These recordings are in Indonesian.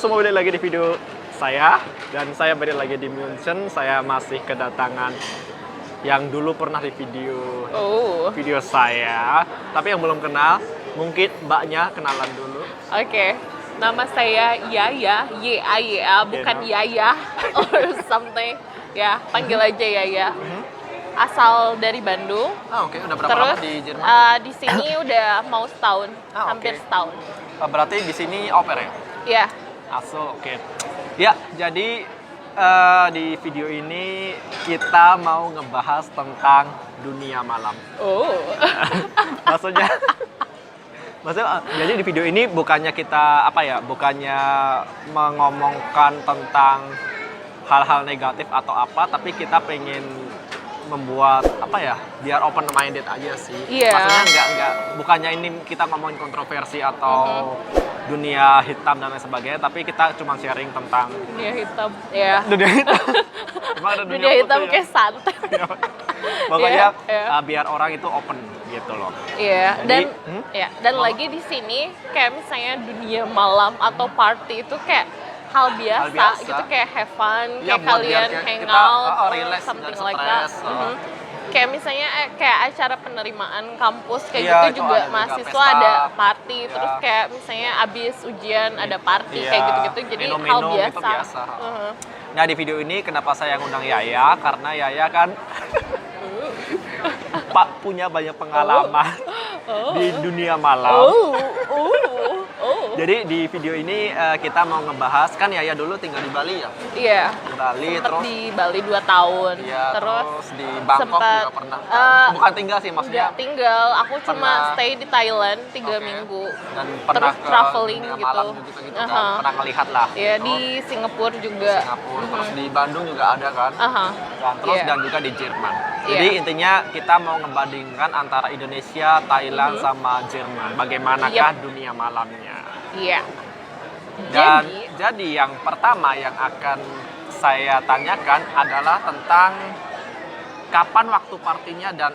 semua, balik lagi di video saya. Dan saya balik lagi di München. Saya masih kedatangan yang dulu pernah di video saya. Tapi yang belum kenal, mungkin mbaknya kenalan dulu. Oke, nama saya Yaya, Y-A-Y-A, bukan Yaya or something. Ya, panggil aja Yaya. Asal dari Bandung. Oke. Udah berapa Terus, lama di Jerman? di sini udah mau setahun, hampir setahun. Berarti di sini au pair ya? Iya. Oke. Ya, jadi di video ini kita mau ngebahas tentang dunia malam. Maksudnya, jadi di video ini bukannya kita bukannya mengomongkan tentang hal-hal negatif atau apa, tapi kita pengen membuat biar open minded aja sih. Maksudnya bukannya ini kita ngomongin kontroversi atau dunia hitam dan lain sebagainya, tapi kita cuma sharing tentang dunia hitam. Ya. Dunia hitam. Dunia hitam kayak santai. Pokoknya biar orang itu open gitu loh. Iya, dan lagi di sini kayak misalnya dunia malam atau party itu kayak hal biasa. Gitu, kayak have fun, kayak kalian hangout or something like that. Kayak misalnya kayak acara penerimaan kampus kayak gitu juga mahasiswa ada party, terus kayak misalnya abis ujian ada party kayak gitu-gitu, jadi hal biasa. Nah, di video ini kenapa saya ngundang Yaya, karena Yaya kan punya banyak pengalaman di dunia malam. Jadi di video ini kita mau ngebahas, kan Yaya dulu tinggal di Bali ya? Iya. Di Bali, terus di Bali 2 tahun. Iya, terus di Bangkok juga pernah. Bukan tinggal sih, maksudnya. Tinggal, aku cuma stay di Thailand 3 minggu. Dan pernah terus traveling gitu. Malam gitu kan, pernah ngelihat lah. Iya, di Singapura juga. Terus di Bandung juga ada kan? Dan juga di Jerman. Jadi intinya kita mau ngebandingkan antara Indonesia, Thailand sama Jerman. Bagaimanakah dunia malamnya? Iya. Dan jadi yang pertama yang akan saya tanyakan adalah tentang kapan waktu partinya dan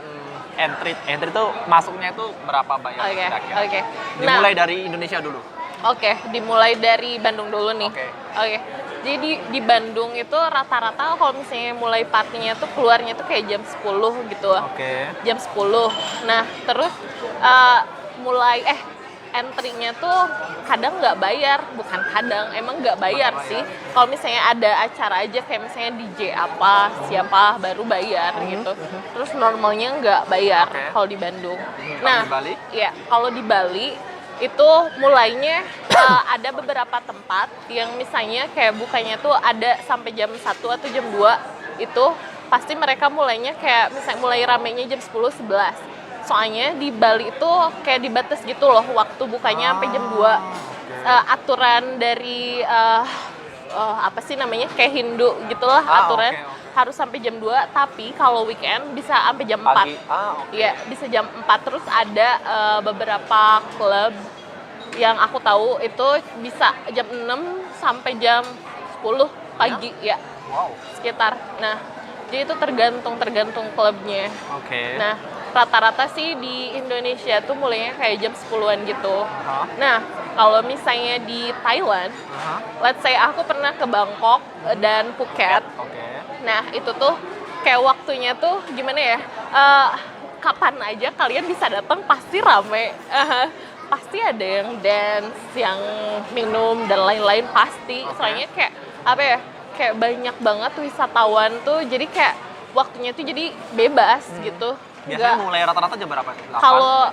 entry itu masuknya itu berapa bayar kira-kira? Dimulai dari Indonesia dulu. Dimulai dari Bandung dulu nih. Jadi di Bandung itu rata-rata kalau misalnya mulai partinya tuh keluarnya tuh kayak jam 10 gitu. Jam 10. Nah, terus mulai entry-nya tuh kadang nggak bayar, bukan kadang, emang nggak bayar sih. Kalau misalnya ada acara aja kayak misalnya DJ apa, siapa baru bayar gitu. Terus normalnya nggak bayar kalau di Bandung. Nah, ya kalau di Bali itu mulainya ada beberapa tempat yang misalnya kayak bukanya tuh ada sampai jam 1 atau jam 2 itu pasti mereka mulainya kayak misalnya mulai ramenya jam 10-11. Soalnya di Bali itu kayak dibatas gitu loh waktu bukanya sampai jam 2. Aturan dari apa sih namanya? Kayak Hindu gitulah aturan. Harus sampai jam 2, tapi kalau weekend bisa sampai jam 4. Iya, bisa jam 4. Terus ada beberapa klub yang aku tahu itu bisa jam 6 sampai jam 10 pagi ya. Sekitar. Nah, jadi itu tergantung klubnya. Nah, rata-rata sih di Indonesia tuh mulainya kayak jam 10-an gitu. Nah, kalau misalnya di Thailand, let's say aku pernah ke Bangkok dan Phuket. Nah, itu tuh kayak waktunya tuh gimana ya? Kapan aja kalian bisa datang pasti rame. Pasti ada yang dance, yang minum dan lain-lain pasti. Soalnya kayak kayak banyak banget wisatawan tuh, jadi kayak waktunya tuh jadi bebas gitu. Biasanya mulai rata-rata jam berapa? Kalau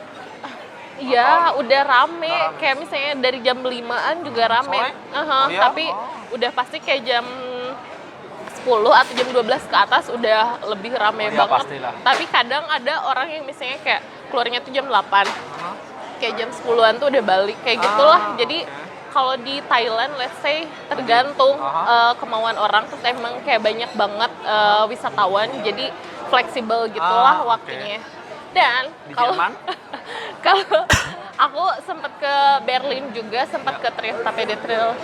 udah rame. Kayak misalnya dari jam 5-an juga rame. Tapi udah pasti kayak jam 10 atau jam 12 ke atas udah lebih rame banget. Pastilah. Tapi kadang ada orang yang misalnya kayak keluarnya tuh jam 8. Kayak jam 10-an tuh udah balik kayak gitulah. Jadi kalau di Thailand, let's say tergantung kemauan orang, terus emang kayak banyak banget wisatawan, jadi fleksibel gitulah waktunya. Dan kalau aku sempat ke Berlin juga, sempat ke Tapete Trail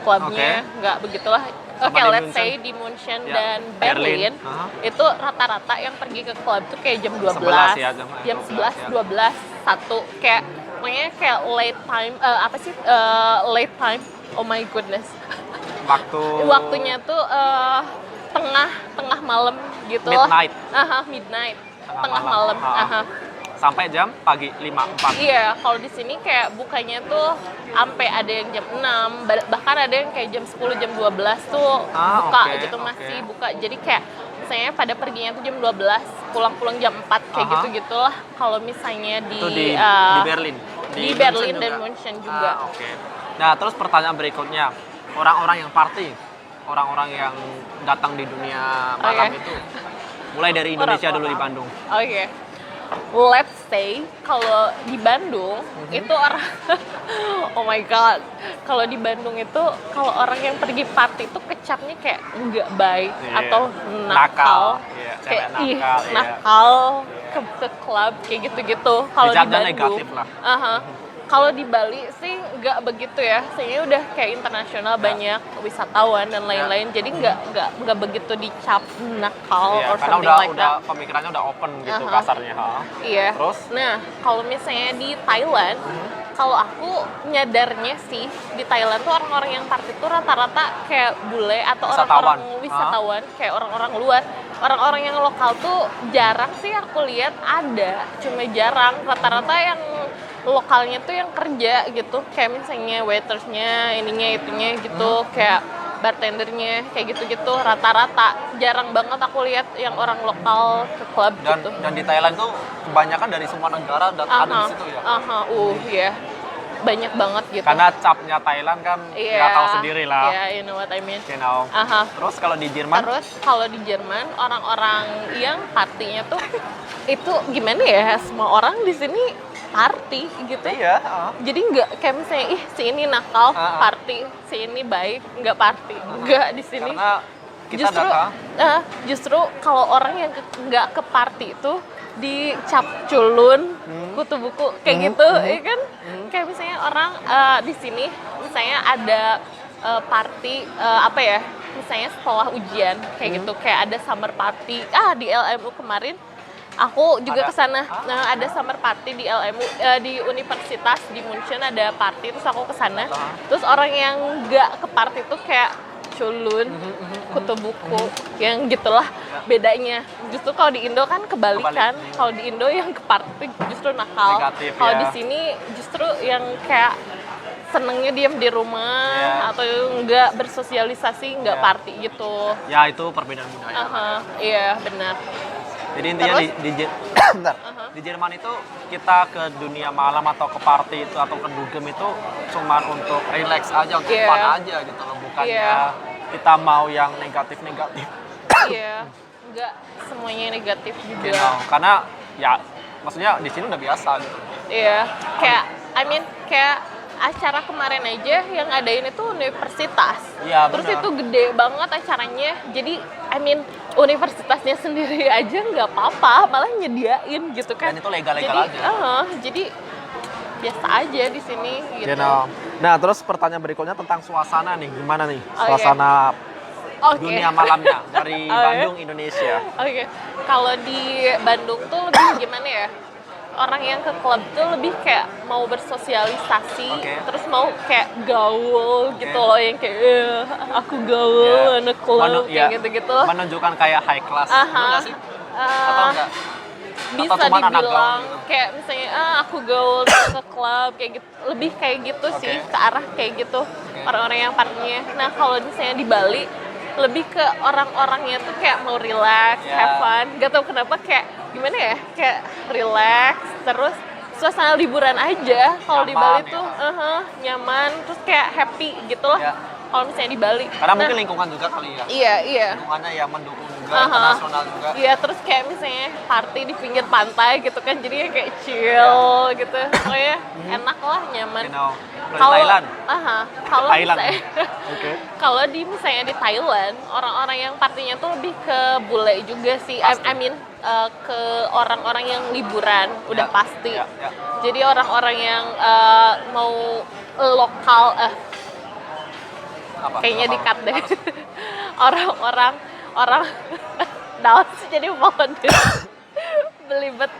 Clubnya, nggak begitulah. Let's say di München dan Berlin, itu rata-rata yang pergi ke klub tuh kayak jam 12, jam 11, 12, 1, kayak pokoknya kayak late time Oh my goodness. Waktunya tuh tengah malam gitu midnight. lah. Midnight. Tengah malam. Sampai jam pagi 5-4. Iya, kalau di sini kayak bukanya tuh sampai ada yang jam 6, bahkan ada yang kayak jam 10, jam 12 tuh buka gitu, masih buka. Jadi kayak misalnya pada perginya tuh jam 12, pulang jam 4 kayak gitu-gitulah. Kalau misalnya di Berlin. Di Berlin dan München juga. Nah, terus pertanyaan berikutnya, orang-orang yang party, orang-orang yang datang di dunia malam itu, mulai dari Indonesia dulu di Bandung. Let's say kalau di Bandung itu orang oh my god, kalau di Bandung itu kalau orang yang pergi party itu kecapnya kayak nggak baik atau nakal, kayak nakal ke klub kayak gitu-gitu. Kalau di Bandung negatif lah. Kalau di Bali sih nggak begitu ya, sehingga udah kayak internasional, banyak wisatawan dan lain-lain, jadi nggak begitu dicap nakal or something like that. Pemikirannya udah open gitu kasarnya. Iya. Terus? Nah, kalau misalnya di Thailand, kalau aku nyadarnya sih di Thailand tuh orang-orang yang party tuh rata-rata kayak bule atau orang-orang wisatawan, kayak orang-orang luar. Orang-orang yang lokal tuh jarang sih aku lihat ada, cuma jarang. Rata-rata yang lokalnya tuh yang kerja gitu, kayak misalnya waitersnya, ininya itunya gitu, kayak bartendernya, kayak gitu-gitu. Rata-rata jarang banget aku lihat yang orang lokal ke klub gitu. Dan di Thailand tuh kebanyakan dari semua negara ada di situ ya. Iya. Banyak banget gitu. Karena capnya Thailand kan nggak tahu sendiri lah. Iya, you know what I mean. Terus kalau di Jerman? Orang-orang yang partinya tuh itu gimana ya? Semua orang di sini party gitu. Iya. Jadi nggak kayak misalnya si ini nakal party, si ini baik nggak party. Nggak di sini. Karena kita justru kalau orang yang nggak ke party itu dicap culun, kutu buku kayak gitu, ya kan? Kayak misalnya orang di sini, misalnya ada party misalnya setelah ujian kayak gitu, kayak ada summer party. Di LMU kemarin aku juga kesana. Ada summer party di LMU, di universitas di München ada party, terus aku kesana. Terus orang yang nggak ke party tuh kayak culun, kutu buku, yang gitulah bedanya. Justru kalau di Indo kan kebalikan. Kalau di Indo yang ke party justru nakal. Kalau di sini justru yang kayak senengnya diam di rumah atau enggak bersosialisasi, enggak party gitu. Ya itu perbedaan budaya. Iya benar. Jadi intinya di Jerman itu kita ke dunia malam atau ke party itu atau ke dugem itu cuma untuk relax aja, untuk fun aja gitu loh, bukannya kita mau yang negatif-negatif. Iya, enggak semuanya negatif juga. Karena ya maksudnya di sini udah biasa gitu. Iya, kayak acara kemarin aja yang ngadain itu universitas. Iya, terus itu gede banget acaranya. Jadi universitasnya sendiri aja nggak apa-apa, malah nyediain gitu kan. Dan itu legal-legal aja. Jadi biasa aja di sini gitu. Nah, terus pertanyaan berikutnya tentang suasana nih. Gimana nih suasana dunia malamnya dari Bandung, Indonesia? Kalau di Bandung tuh lebih gimana ya? Orang yang ke klub tuh lebih kayak mau bersosialisasi, terus mau kayak gaul gitu loh, yang kayak aku gaul, anak klub, kayak gitu-gitu. Menunjukkan kayak high class, enggak sih? Atau enggak? Bisa dibilang kayak misalnya aku gaul ke klub, kayak gitu, lebih kayak gitu sih, ke arah kayak gitu orang-orang yang partinya. Nah kalau misalnya di Bali lebih ke orang-orangnya tuh kayak mau relax, have fun, gak tau kenapa kayak gimana ya, kayak relax, terus suasana liburan aja. Kalau di Bali tuh nyaman, terus kayak happy gitu loh. Kalau misalnya di Bali. Karena mungkin lingkungan juga kali ya. Iya. Lingkungannya ya mendukung juga, internasional juga. Iya, terus kayak misalnya party di pinggir pantai gitu kan, jadinya kayak chill gitu. Pokoknya enak lah, nyaman. Kalau Thailand? Kalau di misalnya di Thailand, orang-orang yang partinya tuh lebih ke bule juga sih. Ke orang-orang yang liburan, udah pasti. Jadi orang-orang yang mau lokal, kayaknya di-cut deh. Orang dalam sih jadi pohon belibet.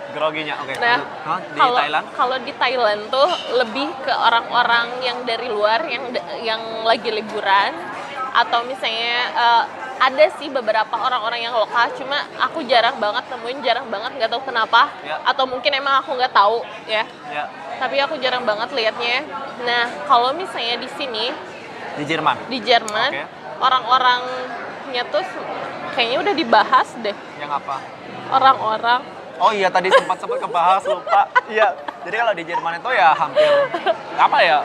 Groginya, oke. Nah, Di kalau Thailand? kalau di Thailand tuh lebih ke orang-orang yang dari luar yang lagi liburan atau misalnya ada sih beberapa orang-orang yang lokal, cuma aku jarang banget nggak tahu kenapa, Ya. atau mungkin emang aku nggak tahu ya. Ya, Tapi aku jarang banget liatnya. Nah, kalau misalnya di sini di Jerman. di Jerman Oke. orang-orangnya tuh kayaknya udah dibahas deh, Yang apa? orang-orang. Oh iya, tadi sempat kebahas, lupa. Iya, jadi kalau di Jerman itu ya hampir, apa ya,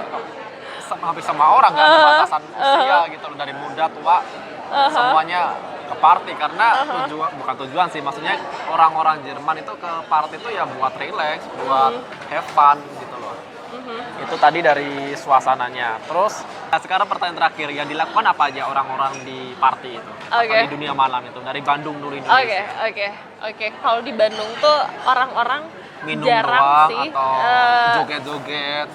hampir sama orang kan, batasan usia gitu loh, dari muda, tua, semuanya ke party. Karena bukan tujuan sih, maksudnya orang-orang Jerman itu ke party itu ya buat relax, buat have fun gitu loh. Itu tadi dari suasananya. Terus, nah sekarang pertanyaan terakhir, yang dilakukan apa aja orang-orang di party itu? Atau Oke. di dunia malam itu, dari Bandung dulu Indonesia. Oke. Kalau di Bandung tuh orang-orang Minum jarang doang sih. atau joget-joget?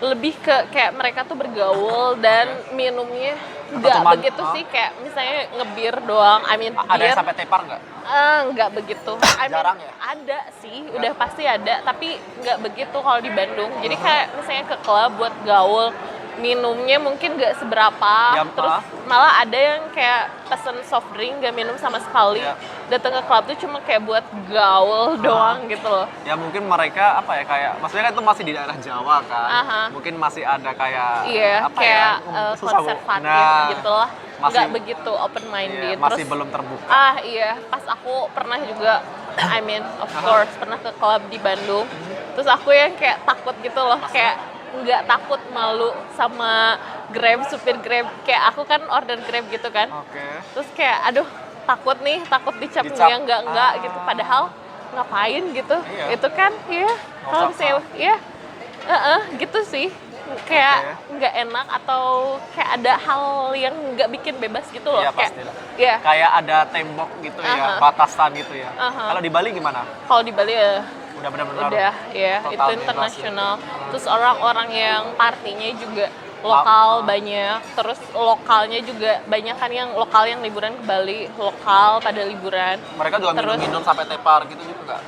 Lebih ke kayak mereka tuh bergaul dan minumnya nggak cuman, begitu sih, kayak misalnya ngebir doang. I mean, Ada yang bir. sampai tepar nggak? Nggak begitu. I mean, Jarang ya? Ada sih, udah pasti ada, tapi nggak begitu kalau di Bandung. Jadi kayak misalnya ke klub buat gaul, minumnya mungkin nggak seberapa, Ya, terus malah ada yang kayak pesen soft drink nggak minum sama sekali, Ya. datang ke klub tuh cuma kayak buat gaul doang gitu loh. Ya mungkin mereka apa ya, kayak maksudnya kan itu masih di daerah Jawa kan. Aha. Mungkin masih ada kayak Iya, apa kayak ya? Susah, Bu. konservatif Nah, gitu lah, masih- nggak begitu open minded. Iya, masih belum terbuka. Iya, pas aku pernah juga, I mean, of course, pernah ke klub di Bandung. Terus aku yang kayak takut gitu loh, kayak nggak takut, malu sama Grab, supir Grab. Kayak aku kan order Grab gitu kan. Oke. Terus kayak, aduh, takut dicap Dicap. ya enggak gitu. Padahal ngapain gitu. Iya. Itu kan, ya, kalau misalnya, ya, gitu sih. Kayak nggak enak atau kayak ada hal yang nggak bikin bebas gitu loh. Iya, Kayak, pastilah. ya, Kayak ada tembok gitu ya, batasan gitu ya. Kalau di Bali gimana? kalau di Bali ya Udah benar-benar udah ya total itu bebas internasional. Terus orang-orang yang partinya juga lokal banyak. Terus lokalnya juga banyak kan, yang lokal yang liburan ke Bali, lokal pada liburan. Mereka juga Terus- minum-minum sampai tepar gitu juga nggak?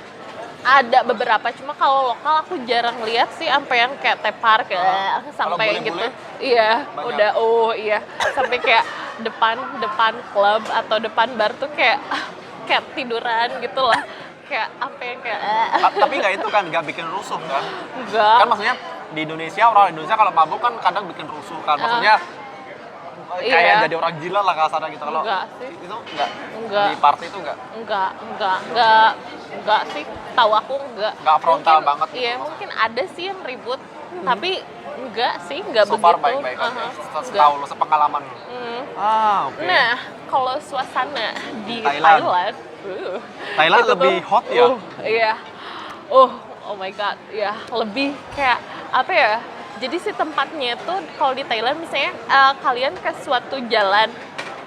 Ada beberapa, cuma kalau lokal aku jarang lihat sih sampai yang kayak tepar kayak sampai bule-bule? gitu. Iya, Banyak. udah iya. Sampai kayak depan klub atau depan bar tuh kayak kayak tiduran gitu lah. Kayak apa yang kayak Tapi nggak itu kan, nggak bikin rusuh kan? enggak. Kan maksudnya di Indonesia, orang Indonesia kalau mabuk kan kadang bikin rusuh kan. Maksudnya kayak Iya. jadi orang gila lah kasarnya gitu. Kalau Enggak sih. itu enggak. Enggak. Di party itu enggak. Enggak sih, tahu aku enggak. Enggak frontal Mungkin- banget gitu Iya, maksudnya. mungkin ada sih yang ribut, tapi enggak sih, enggak So begitu. far baik-baik aja. Enggak. Setahu lo, sepengalaman lo. Hmm. Oke. Nah, kalau suasana di Thailand. Thailand itu lebih tuh, hot ya? Iya. Oh my god, ya lebih kayak apa ya? Jadi si tempatnya tuh kalau di Thailand misalnya kalian ke suatu jalan.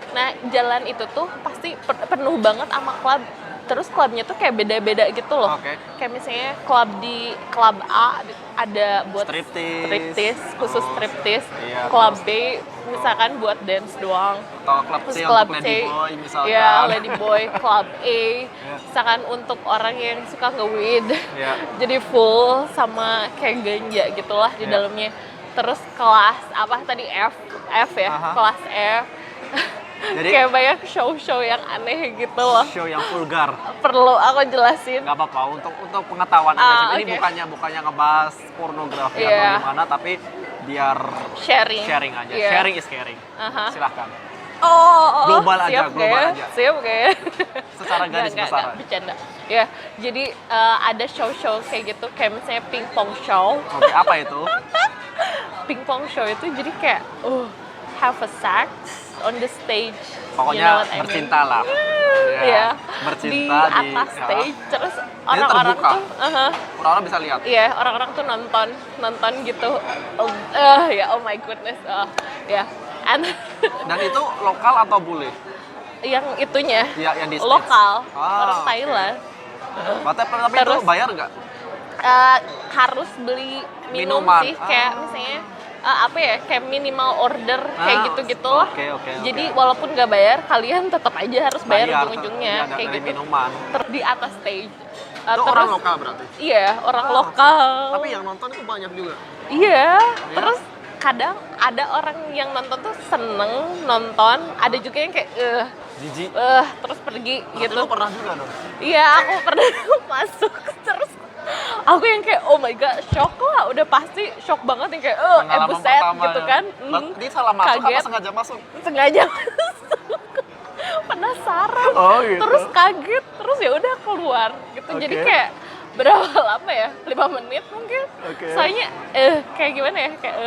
Nah, jalan itu tuh pasti penuh banget sama klub. Terus klubnya tuh kayak beda-beda gitu loh. Oke. Kayak misalnya klub A ada buat Striptease. khusus Oh, striptease. iya, Klub B misalkan buat dance doang. Atau klub Terus C klub untuk C, ladyboy misalkan. ya ladyboy. Klub A, misalkan untuk orang yang suka nge-weed, Iya. jadi full sama kayak ganja gitulah di Iya. dalamnya. Terus kelas apa tadi F ya, Aha. kelas F. Jadi- kayak banyak show-show yang aneh gitu loh. Show yang vulgar. Perlu aku jelasin. Nggak apa-apa, untuk pengetahuan aja. Ini oke. bukannya ngebahas pornografi Iya. atau gimana, tapi biar Sharing aja. Iya. Sharing is caring. Aha. Silahkan. Global Siap aja. Siap kayak. Secara garis besar. Bercanda. Ya, jadi ada show-show kayak gitu, kayak misalnya pingpong show. Oke, apa itu? Pingpong show itu jadi kayak have a sex on the stage. Pokoknya You know what I mean? bercinta lah. Iya. Bercinta di di atas ya. stage. Terus orang-orang terbuka? tuh Orang-orang bisa lihat. iya, orang-orang tuh nonton gitu. Ya, oh my goodness. Ya. And Dan itu lokal atau bule? yang itunya Ya, yang di stage. lokal, Ah, orang oke. Thailand. Tapi itu Terus- bayar nggak? Harus beli minum Minuman. sih, kayak misalnya apa ya, kayak minimal order kayak gitu-gitu loh. Oke. Jadi walaupun nggak bayar, kalian tetap aja harus bayar Iya, ujung-ujungnya kayak dari gitu. minuman. Terus di atas stage Itu orang lokal berarti? Iya, orang lokal. Tapi yang nonton itu banyak juga? Iya, terus kadang ada orang yang nonton tuh seneng nonton, ada juga yang kayak Jijik? terus pergi Berarti gitu. lu pernah juga dong? Iya, aku pernah masuk terus aku yang kayak oh my god, shock lah, udah pasti shock banget yang kayak Pengalaman buset pertama gitu ya. kan. Berarti salah masuk Kaget. apa sengaja masuk? Sengaja masuk. Penasaran. Gitu. Terus kaget, terus ya udah keluar gitu. Jadi Oke. kayak berapa lama ya? 5 menit mungkin. Oke. Soalnya kayak gimana ya? Kayak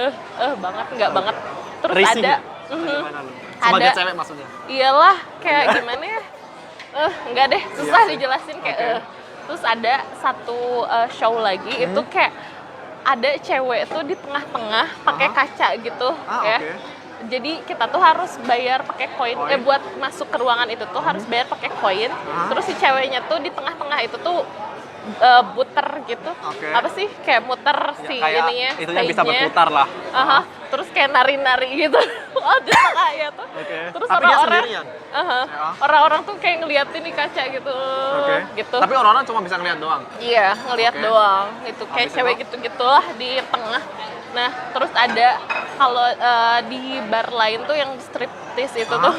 banget, enggak banget. Terus Risih ada nggak? Gimana lu? Sebagai ada- cewek maksudnya? iyalah kayak gimana ya? Enggak deh, susah Iya sih. dijelasin kayak Oke. Terus ada satu show lagi itu kayak ada cewek tuh di tengah-tengah pakai kaca gitu ya. Oke. Jadi kita tuh harus bayar pakai koin. Koin. Buat masuk ke ruangan itu tuh harus bayar pakai koin. Terus si ceweknya tuh di tengah-tengah itu tuh muter gitu. Oke. Apa sih? Kayak muter si kayak ininya. itunya bisa stage-nya. berputar lah. Aha. Terus kayak nari-nari gitu. Oh, di tengahnya tuh. Oke. Terus Tapi dia orang-orang sendirian? aha. Ya. Orang-orang tuh kayak ngeliatin di kaca gitu. Oke. Gitu. Tapi orang-orang cuma bisa ngeliat doang? Iya, ngelihat Oke. doang. Itu kayak Habis cewek itu? gitu-gitulah di tengah. Nah, terus ada kalau di bar lain tuh yang striptease itu tuh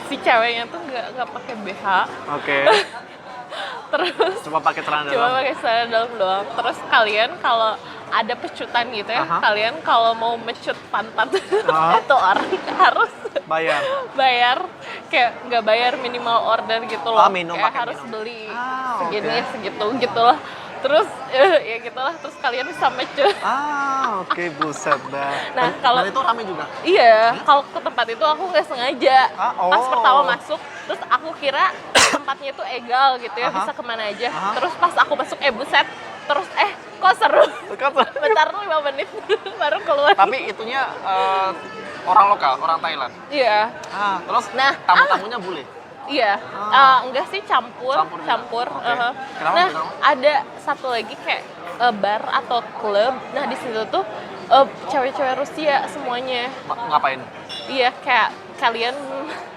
si ceweknya tuh nggak pakai BH. Oke. Terus Cuma pakai celana cuma dalam? pakai celana dalam doang. Terus kalian kalau ada pecutan gitu ya, Aha. kalian kalau mau mecut pantat Aha. itu orang harus Bayar? bayar, kayak nggak bayar minimal order gitu loh. Ah, minum kayak pakai harus minum. beli Ah, segini oke. segitu gitulah. Terus ya gitulah, terus kalian bisa mecut. Oke, buset dah. Nah, kalau- Dan itu rame juga? Iya, kalau ke tempat itu aku nggak sengaja. Ah, Pas oh. pertama masuk, terus aku kira tempatnya itu egal gitu ya, Aha. bisa kemana aja. Aha. Terus pas aku masuk buset, terus kok seru. Bentar 5 menit baru keluar. Tapi itunya orang lokal, orang Thailand? Iya, Terus Nah, tamu-tamunya bule? iya. Enggak sih, campur. Campur juga? Oke. Aha. Kenapa, Nah, kenapa? ada satu lagi kayak bar atau klub. Nah, di situ tuh cewek-cewek Rusia semuanya. Ngapain? Iya, kayak kalian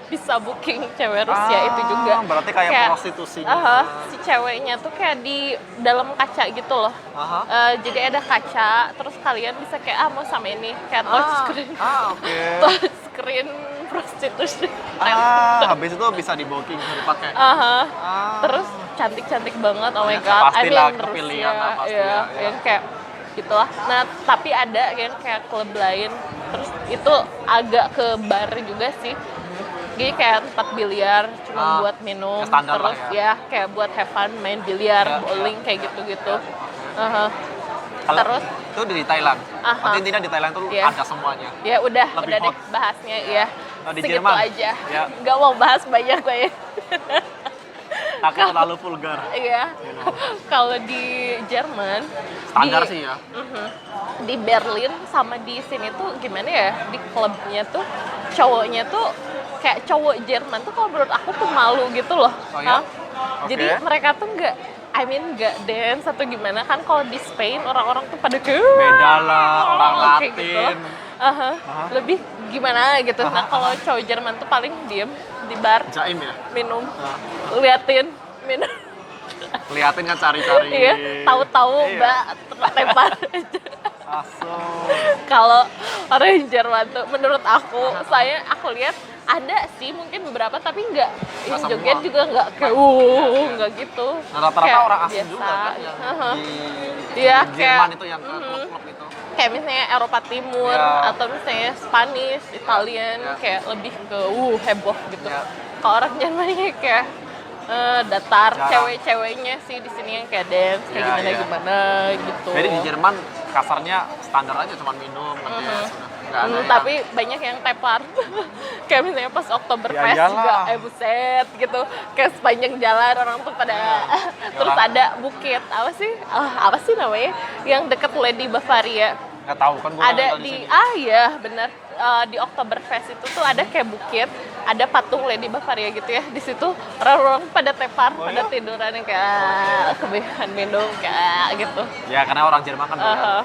bisa booking cewek Rusia itu juga. Berarti kayak prostitusinya. Si ceweknya tuh kayak di dalam kaca gitu loh. Aha. Jadi ada kaca, terus kalian bisa kayak mau sama ini, kayak touchscreen. Oke. Touchscreen prostitusi. Habis itu bisa di booking, bisa dipakai. Aha. Ah. Terus cantik-cantik banget, oh my Ya, god. pastilah, Rusia, kepilihan lah, pasti ya, ya. yang kayak gitulah. Nah, tapi ada yang kayak klub lain. Terus itu agak ke bar juga sih. Jadi kayak tempat biliar, cuma buat minum. ya standar lah Terus ya. kayak buat have fun, main biliar, Ya, bowling, kayak gitu-gitu. Aha. Kalau Terus itu di Thailand. Aha. Berarti intinya di Thailand tuh Iya. ada semuanya. ya udah Lebih deh hot. bahasnya ya. Kalau di Segitu Jerman? aja. Ya. Nggak mau bahas banyak gue ya. Aku terlalu vulgar. Iya. Kalau di Jerman Standar di- sih ya. Di Berlin sama di sini tuh gimana ya, di klubnya tuh cowoknya tuh kayak cowok Jerman tuh kalau menurut aku tuh malu gitu loh. Oh ya? Hah? Jadi Oke. mereka tuh nggak dance atau gimana, kan kalau di Spain orang-orang tuh pada kayak Beda lah, orang kayak gitu. Latin. Aha. Lebih gimana gitu. Nah kalau cowok Jerman tuh paling diem di bar Jaim ya? minum, liatin minum. Liatin kan cari-cari. Iya, tahu-tahu Iya. mbak terlempar. Asal. Kalau orang Jerman tuh menurut aku, aku lihat ada sih mungkin beberapa, tapi nggak yang semua. joget juga nggak kayak nggak gitu. Nah, rata-rata Kayak orang asing biasa. juga kan yang Aha. di Iya, Jerman kayak- itu yang ke klub-klub itu. Kayak misalnya Eropa Timur Ya. atau misalnya Spanish, Italian, Ya. kayak lebih ke heboh gitu. Ya. Kalau orang Jermannya kayak datar, Jarang. cewek-ceweknya sih di sini yang kayak dance kayak Ya, gimana gitu. Jadi di Jerman kasarnya standar aja cuma minum nanti ya sudah. Nggak ada yang- Tapi banyak yang tepar. Kayak misalnya pas Oktoberfest Ya iyalah. juga, buset gitu. Kayak sepanjang jalan orang tuh pada terus Orang- ada bukit apa sih namanya? Yang deket Lady Bavaria. nggak tahu kan gua Ada nggak di sini. iya bener. Di Oktoberfest itu tuh ada kayak bukit, ada patung Lady Bavaria gitu ya. Di situ orang-orang pada tepar, pada tiduran yang kayak kebanyakan minum kayak gitu. Ya karena orang Jerman kan Aha.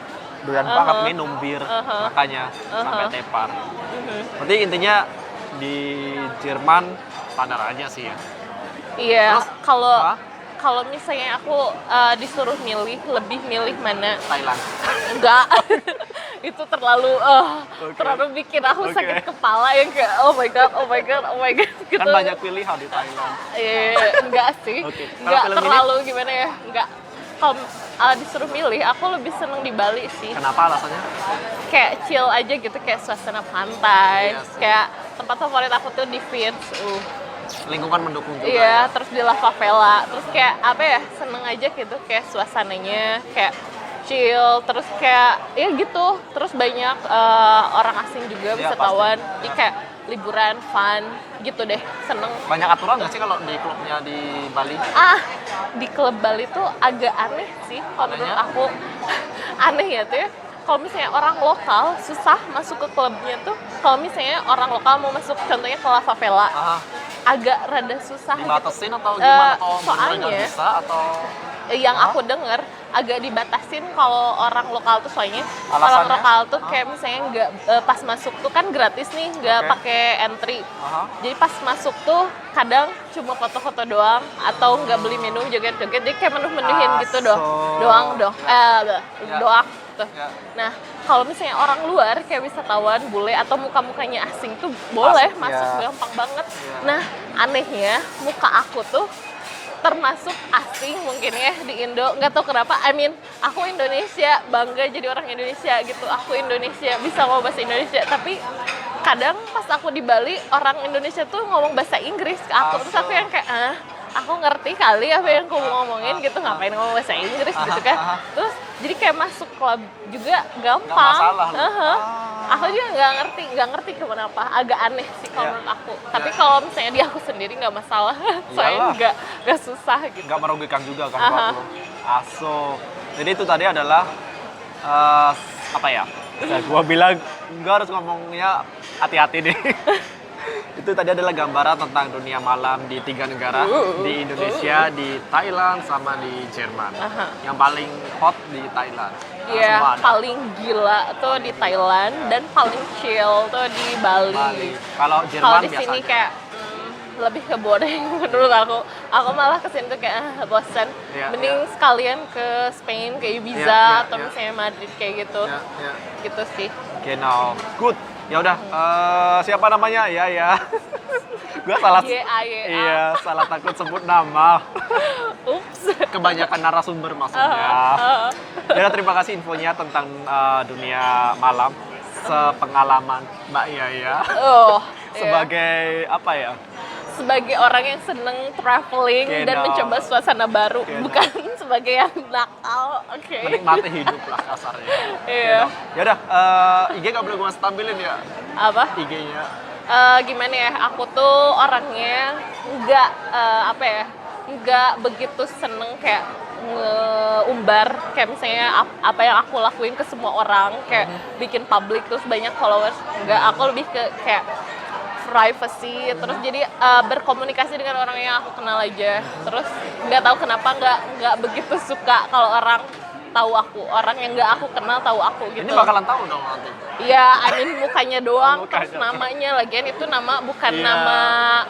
doyan banget minum bir, makanya sampai tepar. Berarti intinya di Jerman standar aja sih ya. Iya, Terus, kalau hah? kalau misalnya aku disuruh milih, lebih milih mana? Thailand. Enggak. Itu terlalu Oke. terlalu bikin aku Oke. sakit kepala yang kayak oh my god, oh my god, oh my god gitu. Kan banyak pilihan di Thailand. Enggak sih. Oke. Kalau Enggak film ini? terlalu gimana ya? Enggak. Kalau disuruh milih, aku lebih seneng di Bali sih. Kenapa alasannya? Kayak chill aja gitu, kayak suasana pantai. Iya sih. Kayak tempat favorit aku tuh di Vince. Lingkungan mendukung juga. Iya, terus di La Favela. Terus kayak apa ya? Seneng aja gitu, kayak suasananya kayak chill, terus kayak ya gitu. Terus banyak orang asing juga, Iya, wisatawan. pasti. Jadi kayak liburan, fun gitu deh. Seneng. Banyak aturan nggak sih kalau di klubnya di Bali? Di klub Bali tuh agak aneh sih kalau menurut Anehnya? aku. Aneh ya tuh ya. Kalau misalnya orang lokal susah masuk ke klubnya tuh. Kalau misalnya orang lokal mau masuk contohnya ke La Favela, Ah, agak rada susah gitu. dibatasin atau gimana? Atau bener-bener soalnya nggak bisa atau yang aku denger agak dibatasin kalau orang lokal tuh soalnya orang Alasannya? lokal tuh kayak misalnya nggak pas masuk tuh kan gratis nih nggak Oke. pakai entry. Aha. Jadi pas masuk tuh kadang cuma foto-foto doang atau nggak beli minum joget-joget jadi kayak menuh-menuhin gitu Aso. doang Ya. doang gitu. Ya. Nah kalau misalnya orang luar kayak wisatawan bule atau muka-mukanya asing tuh boleh Asik, masuk ya. gampang banget. Ya. Nah anehnya muka aku tuh termasuk asing mungkin ya di Indo, nggak tahu kenapa. I mean, aku Indonesia, bangga jadi orang Indonesia gitu. Aku Indonesia, bisa ngomong bahasa Indonesia, tapi kadang pas aku di Bali, orang Indonesia tuh ngomong bahasa Inggris ke aku. Terus aku yang kayak, aku ngerti kali apa yang kamu ngomongin gitu, ngapain ngomong bahasa Inggris gitu kan. Terus jadi kayak masuk klub juga gampang. Nggak masalah loh. Aku juga nggak ngerti kenapa, agak aneh sih kalau Ya. menurut aku. Tapi kalau misalnya di aku sendiri nggak masalah, soalnya Iyalah. nggak susah gitu. Nggak merugikan juga kan Aha. buat lo. Aso. Jadi itu tadi adalah apa ya? Gua bilang nggak harus ngomongnya hati-hati deh. Itu tadi adalah gambaran tentang dunia malam di 3 negara, di Indonesia, di Thailand, sama di Jerman. Aha. Yang paling hot di Thailand. Iya, Semua ada. paling gila tuh di Thailand dan paling chill tuh di Bali. Bali. Kalau Kalau Jerman di sini biasanya. kayak lebih ke boring menurut aku. Aku malah kesini tuh kayak bosan. Iya, Mending iya. sekalian ke Spain, ke Ibiza Iya, iya, atau iya. misalnya Madrid kayak gitu. Ya, ya. Gitu sih. Genau. Good. Ya udah, siapa namanya? Ya. Gua salah. Y-A-Y-A. Iya, salah takut sebut nama. Ups. Kebanyakan narasumber maksudnya. Ya, terima kasih infonya tentang dunia malam, sepengalaman Mbak Yaya. Oh, iya. Sebagai apa ya? Sebagai orang yang seneng traveling dan Genau. mencoba suasana baru, Genau. bukan sebagai yang nakal. Oke. Menikmati hidup lah kasarnya. Iya. Ya udah, IG nggak boleh gue tampilin ya Apa? IG-nya. Gimana ya? Aku tuh orangnya nggak apa ya? Nggak begitu seneng kayak ngeumbar kayak misalnya apa yang aku lakuin ke semua orang kayak bikin public terus banyak followers. Nggak, aku lebih ke kayak privacy, terus jadi berkomunikasi dengan orang yang aku kenal aja. Terus nggak tahu kenapa nggak begitu suka kalau orang tahu aku, orang yang nggak aku kenal tahu aku gitu. Ini bakalan tahu dong nanti. Iya, I mean mukanya doang, Oh, terus mukanya. namanya lagian itu nama bukan Iya. nama,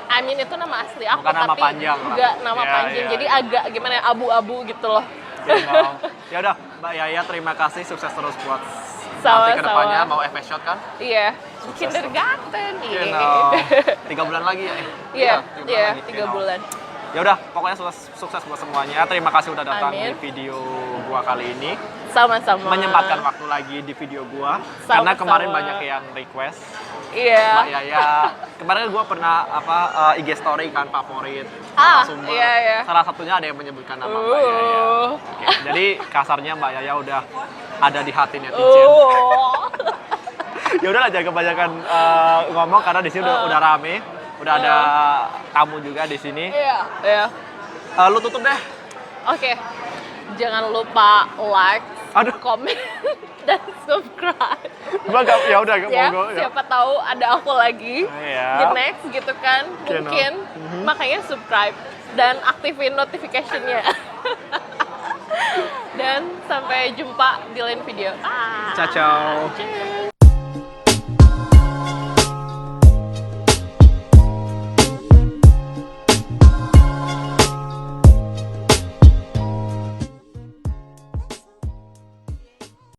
I mean itu nama asli aku, Bukan nama tapi panjang lah. nggak nama Iya, panjang, iya, jadi iya. agak gimana ya, abu-abu gitu loh. Genau. Ya udah, Mbak Yaya, terima kasih, sukses terus buat nanti Sama-sama. kedepannya. Mau FS Shot kan? Iya, kindergarten, Genau. 3 bulan lagi ya? Iya, tiga bulan iya, lagi. 3 Genau. bulan. Ya udah, pokoknya sukses buat semuanya. Terima kasih udah datang Amin. di video gua kali ini. Sama-sama. Menyempatkan waktu lagi di video gua. Sama-sama. Karena kemarin banyak yang request. Iya. Mbak Yaya, kemarin gua pernah IG story kan favorit narasumber. iya, iya. Salah satunya ada yang menyebutkan nama Mbak Yaya. Oke, jadi kasarnya Mbak Yaya udah ada di hati netizen. Ya udahlah, jangan kebanyakan ngomong karena di sini udah rame. Udah ada tamu juga di sini. Iya, iya. Lu tutup deh. Oke. Jangan lupa like, Aduh. komen, dan subscribe. Ya udah, Ya, monggo. Ya. siapa tahu ada aku lagi Iya. di next gitu kan, Genau. mungkin makanya subscribe dan aktifin notification-nya. Dan sampai jumpa di lain video. Ciao, ciao. Cheers.